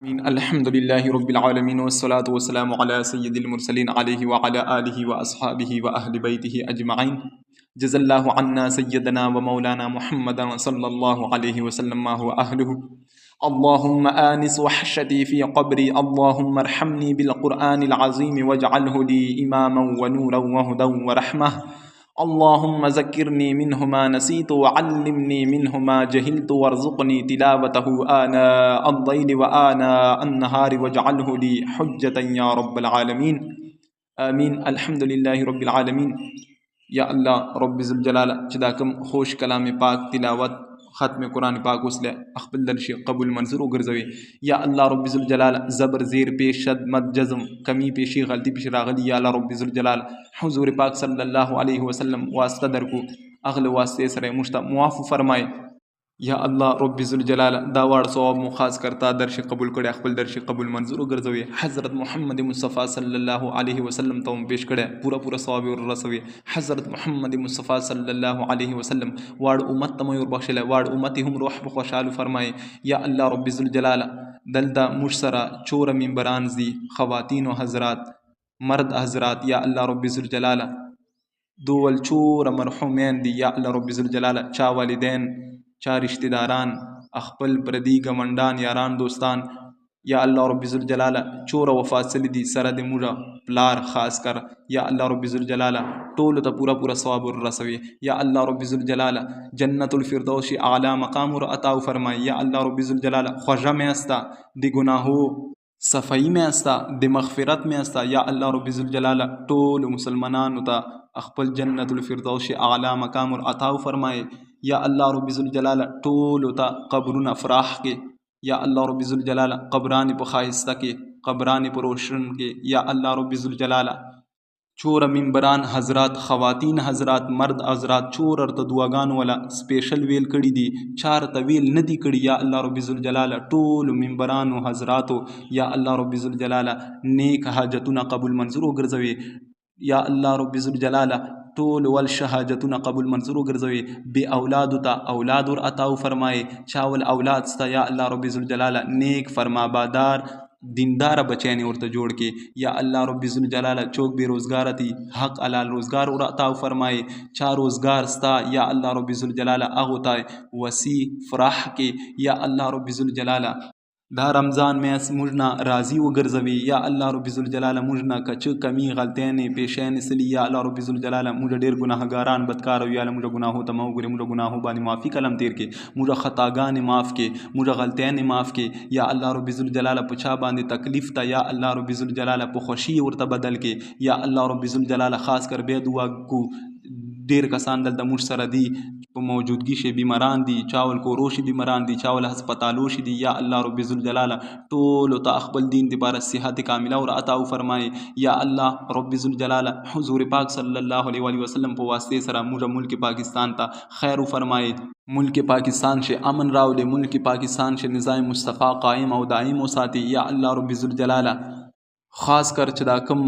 الحمد لله رب العالمين والصلاة والسلام على سيد المرسلين عليه وعلى آله وأصحابه وأهل بيته أجمعين. جزا الله عنا سيدنا ومولانا محمدا صلى الله عليه وسلم ما هو أهله. اللهم آنس وحشتي في قبري، اللهم ارحمني بالقرآن العظيم واجعله لي إماما ونورا وهدى ورحمة. اللهم ذكرني منه ما نسيت وعلمني منه ما جهلت وارزقني تلاوته آناء الليل وآناء النهار واجعله لي حجة يا رب العالمين آمين. الحمد لله رب العالمين. یا الله رب ذوالجلال چې دا کوم خوش کلام پاک تلاوت ختم قرآن پاک اوس له خپل درشي قبول منظور وګرځوي. یا الله رب ذوالجلال زبر زیر پیش شد مد جزم کمی پیشی غلطی پیش راغلی یا الله رب ذوالجلال حضور پاک صلی الله علیه وسلم واسطه درکو اغل واسطه سره مشت معاف فرمای. یا الله رب ذوالجلال دا واړ ثواب مو خاص کرتا درش قبول کړي خپل درش قبول منظور وګرځوي. حضرت محمد مصطفی صلی الله علیه وسلم ته پیش کړي پورا ثواب ور رسوي. حضرت محمد مصطفی صلی الله علیه وسلم واړ امت ته مو بخښله واړ امت هم روح په خوشاله فرمای. یا الله رب ذوالجلال دلدا مشسرا چور منبران زی خواتین و حضرات مرد حضرات یا الله رب ذوالجلال دول چور مرحومین دی. یا الله رب ذوالجلال چا والدین چا رشتہ داران خپل پردی گمنډان یاران دوستان یا الله رب ذوالجلال چور وفات سلی دی سره د موږ پلار خاص کر یا الله رب ذوالجلال ټول ته پورا ثواب رسوي. یا الله رب ذوالجلال جنت الفردوس اعلی مقام ور عطا فرمای. یا الله رب ذوالجلال خوږه مې استا دی گناهو صفائی میں استا د مغفرت میں استا. یا الله رب ذوالجلال ټول مسلمانانو ته خپل جنت الفردوس اعلی مقام ور عطا فرمای. یا الله رب ذوالجلال ټول ته قبرونه فراح کې. یا الله رب ذوالجلال قبران په خایسته کې قبران په روشن کې. یا الله رب ذوالجلال چور منبران حضرات خواتین حضرات مرد حضرات چور ارته دعاګان ولا سپیشل ویل کړي دي چار طویل ندی کړي. یا الله رب ذوالجلال ټول منبران او حضرات یا الله رب ذوالجلال نیک حاجتونه قبول منظور وګرځوي. یا الله رب ذوالجلال ټول ول شهادتونه قبول منظور وګرځوي. بی اولاد ته اولاد ور عطا فرمای. چاول اولاد ستا یا الله رب ذوالجلال نیک فرمابادار دیندار بچیانی ورته جوړ کې. یا الله رب ذوالجلال چوک بے روزگار تی حق حلال روزگار ور عطا فرمای. چا روزگار ستا یا الله رب ذوالجلال اغه ته وسی فرح کې. یا الله رب ذوالجلال دا رمضان میاس مجنا راضی وګرځوي. یا الله رب ذوالجلال مجنا کچ کمی غلطیانې پیشین سلی. یا الله رب ذوالجلال موږ ډیر ګناهګاران بدکار وي. یا موږ ګناهو ته موږ ګناهو باندې معافي کلم تیر کې موږ خطاګان معاف کې موږ غلطیان معاف کې. یا الله رب ذوالجلال په چا باندې تکلیف ته یا الله رب ذوالجلال په خوشي ورته بدل کې. یا الله رب ذوالجلال خاص کر به دعا کو ډیر کسان دلته موږ سره دي په موجودګي شي بیماران دي چاول کوروشي بیماران دي چاول هسپتالو شي دي. یا الله رب ذوالجلال ټول ته خپل دین د بار صحت کامله ور عطا فرمای. یا الله رب ذوالجلال حضور پاک صلی الله علیه وسلم په واسطه سره موږ ملک پاکستان ته خیر فرمای. ملک پاکستان شه امن راولي ملک پاکستان شه نظام مصطفی قائم او دائم وساتي. یا الله رب ذوالجلال خاص کر چې دا کم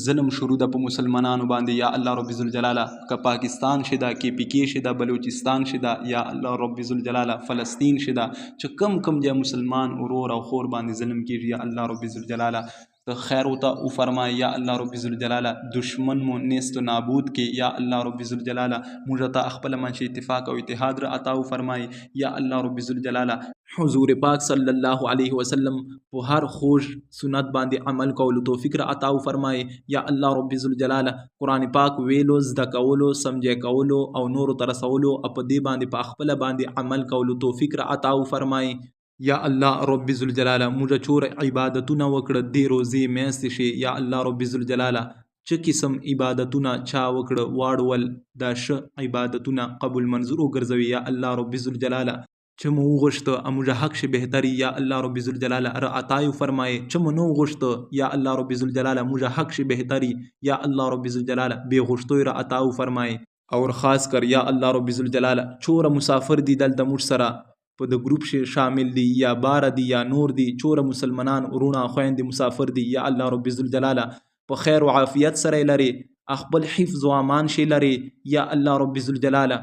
ظلم شروع ده په مسلمانانو باندې. یا الله رب ذوالجلال که پاکستان شدا کې پی کې شدا بلوچستان شدا یا الله رب ذوالجلال فلسطین شدا چې کم جای مسلمان اورور او خور باندې ظلم کیږي. یا الله رب ذوالجلال تو خیر ہوتا او فرمائے. یا اللہ رب ذوالجلال دشمن مو نیست و نابود کے. یا اللہ رب ذوالجلال مجھتا اخبل منش اتفاق و اتحاد را عطا فرمائے. یا اللہ رب ذوالجلال حضور پاک صلی اللہ علیہ وسلم په هر خوش سنت باندې عمل کولو توفیق را عطا فرمائے. یا اللہ رب ذوالجلال قرآن پاک ویلو زده کولو سمجھے کولو او نور ترسولو اپ دی باندې په خپل باندې عمل کولو توفیق را عطا فرمائے. یا الله رب ذوالجلال موږ چور عبادتونه وکړه دی روزي میاشتې شي. یا الله رب ذوالجلال چې قسم عبادتونه چا وکړه واړول دا ش عبادتونه قبول منظور وګرځوي. یا الله رب ذوالجلال چې مو غوښته موږ حق شي بهتري. یا الله رب ذوالجلال را عطا فرمایي چې مو نو غوښته. یا الله رب ذوالجلال موږ حق شي بهتري. یا الله رب ذوالجلال به غوښتو را عطا فرمایي. اور خاص کر یا الله رب ذوالجلال چور مسافر دي دلته موږ سره په د گروپ شامل دي یا بار دي یا نور دي چور مسلمانان ورونه خويندې مسافر دي. یا الله رب ذوالجلال په خیر او عافیت سره لري خپل حفظ او امان شي لري. یا الله رب ذوالجلال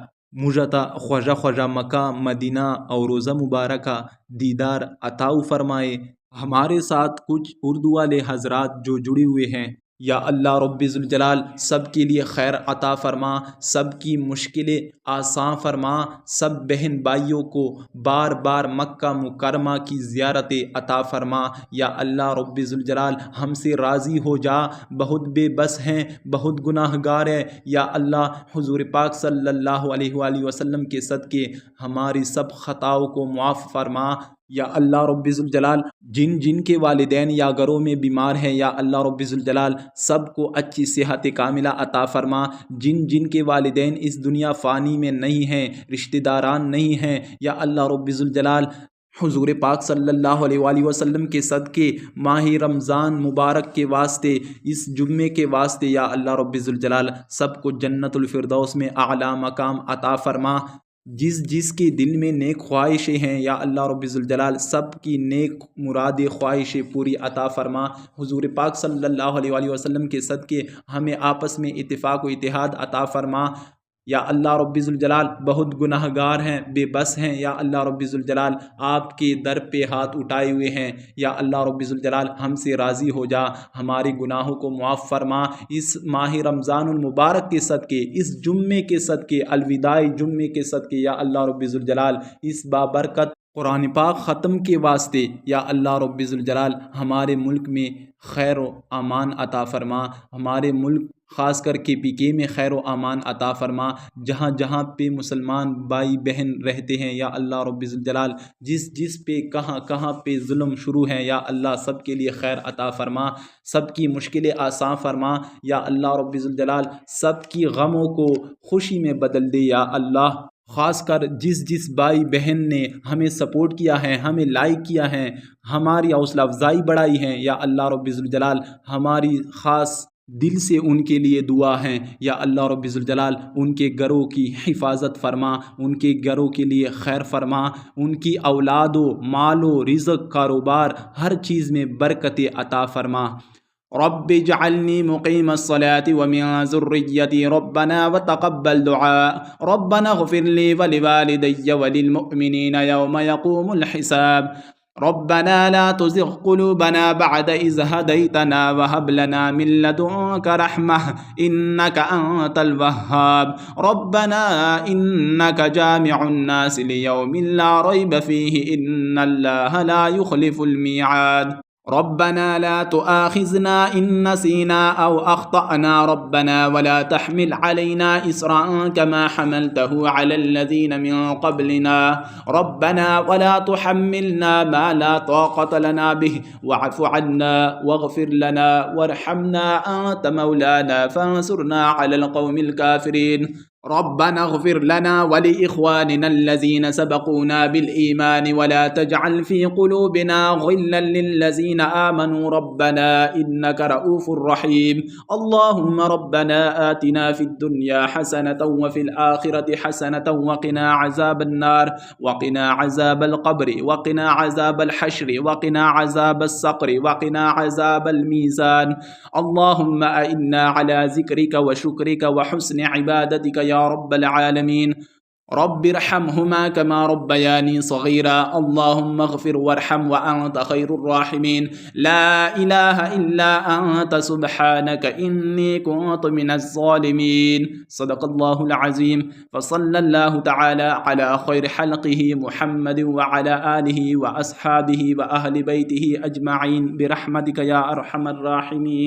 موږ ته خوږه مکه مدینه او روزه مبارکه دیدار عطا فرمایي. ہمارے ساتھ کچھ اردو والے حضرات جو جڑے ہوئے ہیں، یا اللہ رب ذوالجلال سب کے لیے خیر عطا فرما، سب کی مشکلیں آسان فرما، سب بہن بھائیوں کو بار بار مکہ مکرمہ کی زیارت عطا فرما۔ یا اللہ رب ذوالجلال ہم سے راضی ہو جا، بہت بے بس ہیں، بہت گناہ گار ہیں، یا اللہ حضور پاک صلی اللہ علیہ وآلہ وسلم کے صدقے ہماری سب خطاؤں کو معاف فرما۔ یا اللہ رب ذوالجلال جن جن کے والدین یا گھروں میں بیمار ہیں، یا اللہ رب ذوالجلال سب کو اچھی صحت کاملہ عطا فرما۔ جن جن کے والدین اس دنیا فانی میں نہیں ہیں، رشتہ داران نہیں ہیں، یا اللہ رب ذوالجلال حضور پاک صلی اللہ علیہ وآلہ وسلم کے صدقے ماہ رمضان مبارک کے واسطے، اس جمعے کے واسطے، یا اللہ رب ذوالجلال سب کو جنت الفردوس میں اعلیٰ مقام عطا فرما۔ جس جس کے دل میں نیک خواہشیں ہیں، یا اللہ رب ذوالجلال سب کی نیک مراد خواہشیں پوری عطا فرما۔ حضور پاک صلی اللہ علیہ وآلہ وسلم کے صدقے ہمیں آپس میں اتفاق و اتحاد عطا فرما۔ یا اللہ رب ذوالجلال بہت گناہ گار ہیں، بے بس ہیں، یا اللہ رب ذوالجلال آپ کے در پہ ہاتھ اٹھائے ہوئے ہیں، یا اللہ رب ذوالجلال ہم سے راضی ہو جا، ہمارے گناہوں کو معاف فرما۔ اس ماہ رمضان المبارک کے صدقے، اس جمعے کے صدقے، الوداعی جمعے کے صدقے، یا اللہ رب ذوالجلال اس بابرکت قرآن پاک ختم کے واسطے، یا اللہ رب ذوالجلال ہمارے ملک میں خیر و امان عطا فرما، ہمارے ملک خاص کر کے PK میں خیر و امان عطا فرما۔ جہاں جہاں پہ مسلمان بھائی بہن رہتے ہیں، یا اللہ رب ذوالجلال جس جس پہ کہاں کہاں پہ ظلم شروع ہیں، یا اللہ سب کے لیے خیر عطا فرما، سب کی مشکلیں آسان فرما۔ یا اللہ رب ذوالجلال سب کی غموں کو خوشی میں بدل دے۔ یا اللہ خاص کر جس جس بھائی بہن نے ہمیں سپورٹ کیا ہے، ہمیں لائک کیا ہے، ہماری حوصلہ افزائی بڑھائی ہے، یا اللہ رب ذوالجلال ہماری خاص دل سے ان کے لیے دعا ہیں، یا اللہ رب ذوالجلال ان کے گھروں کی حفاظت فرما، ان کے گھروں کے لیے خیر فرما، ان کی اولاد و مال و رزق کاروبار ہر چیز میں برکت عطا فرما۔ رب اجعلني مقيم الصلاة ومن ذريتي ربنا وتقبل دعاء ربنا اغفر لي ولوالدي وللمؤمنين يوم يقوم الحساب ربنا لا تزغ قلوبنا بعد إذ هديتنا وهب لنا من لدنك رحمة إنك أنت الوهاب ربنا إنك جامع الناس ليوم لا ريب فيه إن الله لا يخلف الميعاد ربنا لا تؤاخذنا إن نسينا أو أخطأنا ربنا ولا تحمل علينا إصرا كما حملته على الذين من قبلنا ربنا ولا تحملنا ما لا طاقة لنا به واعف عنا واغفر لنا وارحمنا أنت مولانا فانصرنا على القوم الكافرين ربنا اغفر لنا ولإخواننا الذين سبقونا بالإيمان ولا تجعل في قلوبنا غلا للذين آمنوا ربنا إنك رؤوف رحيم اللهم ربنا آتنا في الدنيا حسنة وفي الآخرة حسنة وقنا عذاب النار وقنا عذاب القبر وقنا عذاب الحشر وقنا عذاب السقر وقنا عذاب الميزان اللهم أئنا على ذكرك وشكرك وحسن عبادتك يا رب العالمين رب ارحمهما كما ربياني صغيرا اللهم اغفر وارحم وأنت خير الراحمين لا إله إلا أنت سبحانك إني كنت من الظالمين صدق الله العظيم فصلى الله تعالى على خير خلقه محمد وعلى آله وأصحابه وأهل بيته أجمعين برحمتك يا أرحم الراحمين